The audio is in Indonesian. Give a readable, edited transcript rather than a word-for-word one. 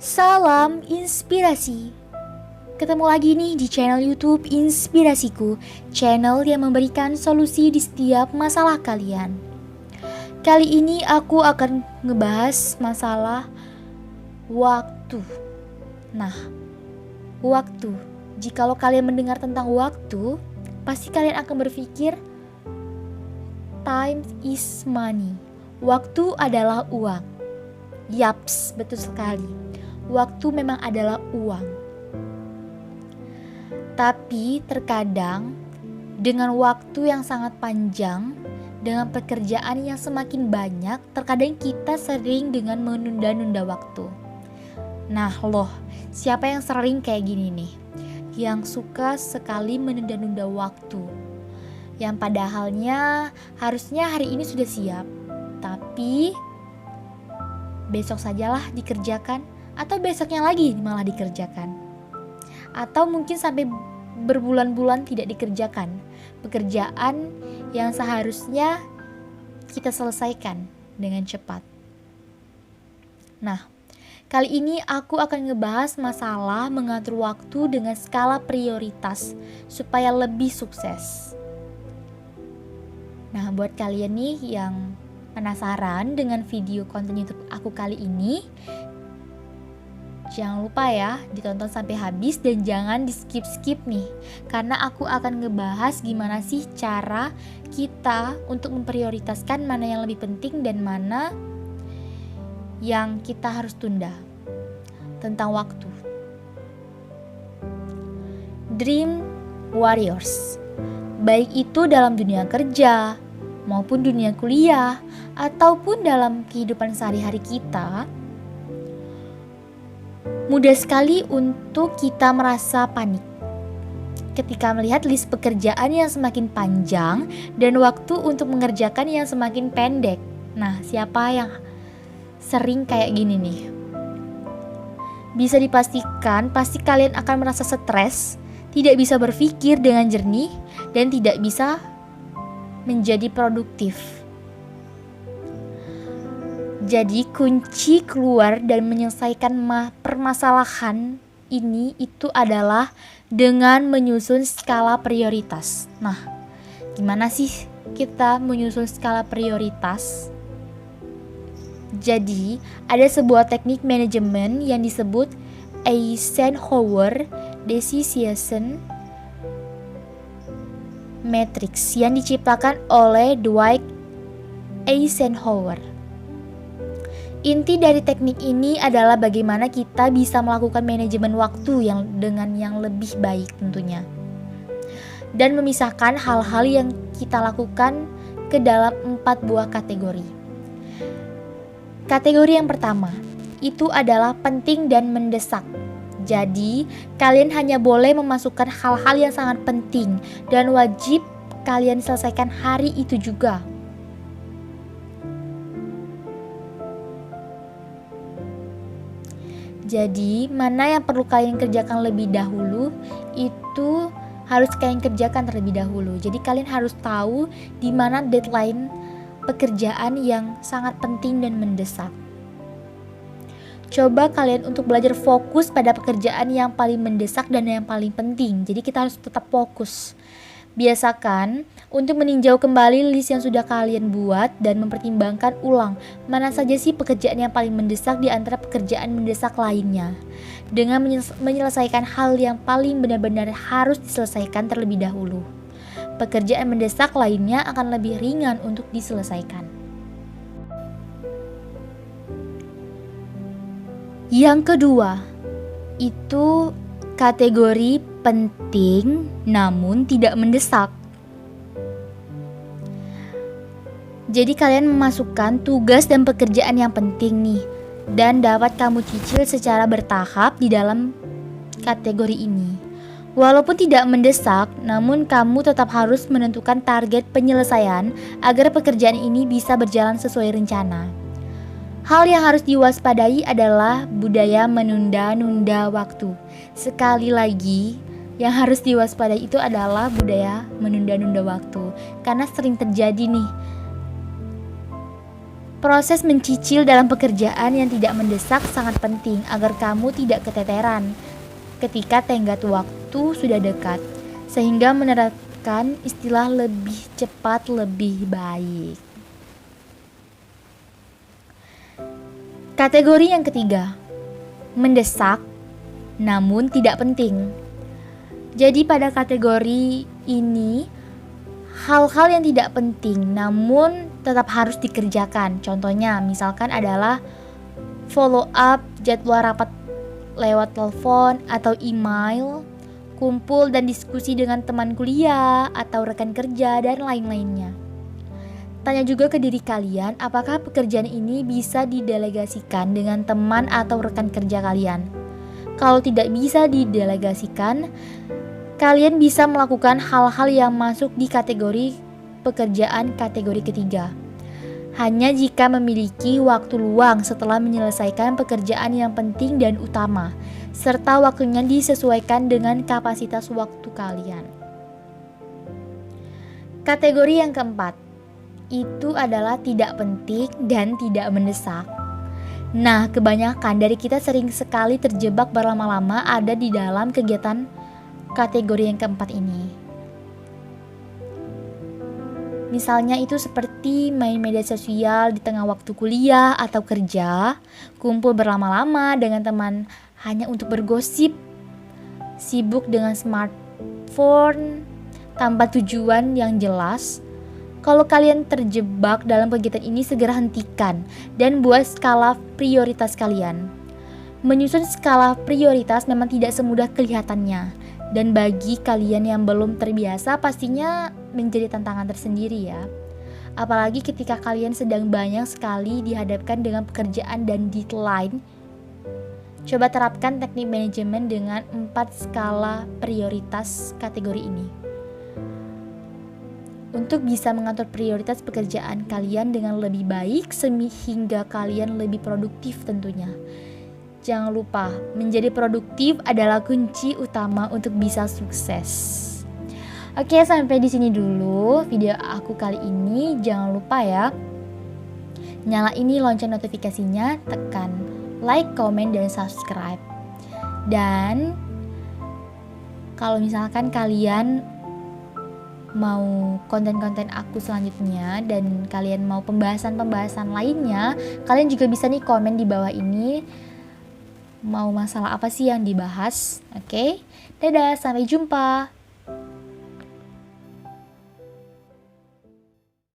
Salam inspirasi. Ketemu lagi nih di channel YouTube Inspirasiku, channel yang memberikan solusi di setiap masalah kalian. Kali ini aku akan ngebahas masalah waktu. Nah, waktu. Jikalau kalian mendengar tentang waktu, pasti kalian akan berpikir time is money. Waktu adalah uang. Yaps, betul sekali. Waktu memang adalah uang. Tapi terkadang dengan waktu yang sangat panjang, dengan pekerjaan yang semakin banyak, terkadang kita sering dengan menunda-nunda waktu. Nah loh, siapa yang sering kayak gini nih? Yang suka sekali menunda-nunda waktu. Yang padahalnya harusnya hari ini sudah siap, tapi besok sajalah dikerjakan, atau besoknya lagi malah dikerjakan, atau mungkin sampai berbulan-bulan tidak dikerjakan pekerjaan yang seharusnya kita selesaikan dengan cepat. Nah, kali ini aku akan ngebahas masalah mengatur waktu dengan skala prioritas supaya lebih sukses. Nah, buat kalian nih yang penasaran dengan video konten YouTube aku kali ini, jangan lupa ya ditonton sampai habis dan jangan di skip-skip nih, karena aku akan ngebahas gimana sih cara kita untuk memprioritaskan mana yang lebih penting dan mana yang kita harus tunda tentang waktu. Dream Warriors, baik itu dalam dunia kerja maupun dunia kuliah ataupun dalam kehidupan sehari-hari kita, mudah sekali untuk kita merasa panik ketika melihat list pekerjaan yang semakin panjang dan waktu untuk mengerjakan yang semakin pendek. Nah, siapa yang sering kayak gini nih? Bisa dipastikan pasti kalian akan merasa stres, tidak bisa berpikir dengan jernih, dan tidak bisa menjadi produktif. Jadi kunci keluar dan menyelesaikan permasalahan ini itu adalah dengan menyusun skala prioritas. Nah, gimana sih kita menyusun skala prioritas? Jadi, ada sebuah teknik manajemen yang disebut Eisenhower Decision Matrix yang diciptakan oleh Dwight Eisenhower. Inti dari teknik ini adalah bagaimana kita bisa melakukan manajemen waktu dengan yang lebih baik tentunya, dan memisahkan hal-hal yang kita lakukan ke dalam 4 buah kategori. Kategori yang pertama itu adalah penting dan mendesak. Jadi, kalian hanya boleh memasukkan hal-hal yang sangat penting dan wajib kalian selesaikan hari itu juga. Jadi, mana yang perlu kalian kerjakan lebih dahulu, itu harus kalian kerjakan terlebih dahulu. Jadi, kalian harus tahu di mana deadline pekerjaan yang sangat penting dan mendesak. Coba kalian untuk belajar fokus pada pekerjaan yang paling mendesak dan yang paling penting. Jadi kita harus tetap fokus. Biasakan untuk meninjau kembali list yang sudah kalian buat dan mempertimbangkan ulang mana saja sih pekerjaan yang paling mendesak di antara pekerjaan mendesak lainnya. Dengan menyelesaikan hal yang paling benar-benar harus diselesaikan terlebih dahulu, pekerjaan mendesak lainnya akan lebih ringan untuk diselesaikan. Yang kedua, itu kategori penting namun tidak mendesak. Jadi kalian memasukkan tugas dan pekerjaan yang penting nih, dan dapat kamu cicil secara bertahap di dalam kategori ini. Walaupun tidak mendesak, namun kamu tetap harus menentukan target penyelesaian agar pekerjaan ini bisa berjalan sesuai rencana. Hal yang harus diwaspadai adalah budaya menunda-nunda waktu. Sekali lagi, yang harus diwaspadai itu adalah budaya menunda-nunda waktu. Karena sering terjadi nih, Proses mencicil dalam pekerjaan yang tidak mendesak sangat penting agar kamu tidak keteteran ketika tenggat waktu sudah dekat, sehingga menerapkan istilah lebih cepat lebih baik. Kategori yang ketiga, mendesak namun tidak penting. Jadi pada kategori ini, hal-hal yang tidak penting namun tetap harus dikerjakan. Contohnya misalkan adalah follow up jadwal rapat lewat telepon atau email, kumpul dan diskusi dengan teman kuliah atau rekan kerja, dan lain-lainnya. Tanya juga ke diri kalian, apakah pekerjaan ini bisa didelegasikan dengan teman atau rekan kerja kalian. Kalau tidak bisa didelegasikan, kalian bisa melakukan hal-hal yang masuk di kategori pekerjaan kategori ketiga. Hanya jika memiliki waktu luang setelah menyelesaikan pekerjaan yang penting dan utama, serta waktunya disesuaikan dengan kapasitas waktu kalian. Kategori yang keempat, itu adalah tidak penting dan tidak mendesak. Nah, kebanyakan dari kita sering sekali terjebak berlama-lama ada di dalam kegiatan kategori yang keempat ini. Misalnya itu seperti main media sosial di tengah waktu kuliah atau kerja, kumpul berlama-lama dengan teman hanya untuk bergosip, sibuk dengan smartphone tanpa tujuan yang jelas. Kalau kalian terjebak dalam kegiatan ini, segera hentikan dan buat skala prioritas kalian. Menyusun skala prioritas memang tidak semudah kelihatannya, dan bagi kalian yang belum terbiasa pastinya menjadi tantangan tersendiri ya. Apalagi ketika kalian sedang banyak sekali dihadapkan dengan pekerjaan dan deadline. Coba terapkan teknik manajemen dengan 4 skala prioritas kategori ini untuk bisa mengatur prioritas pekerjaan kalian dengan lebih baik sehingga kalian lebih produktif tentunya. Jangan lupa, menjadi produktif adalah kunci utama untuk bisa sukses. Oke, sampai di sini dulu video aku kali ini. Jangan lupa ya, nyalain lonceng notifikasinya, tekan like, comment, dan subscribe. Dan kalau misalkan kalian mau konten-konten aku selanjutnya dan kalian mau pembahasan-pembahasan lainnya, kalian juga bisa nih komen di bawah ini mau masalah apa sih yang dibahas. Oke, dadah, sampai jumpa.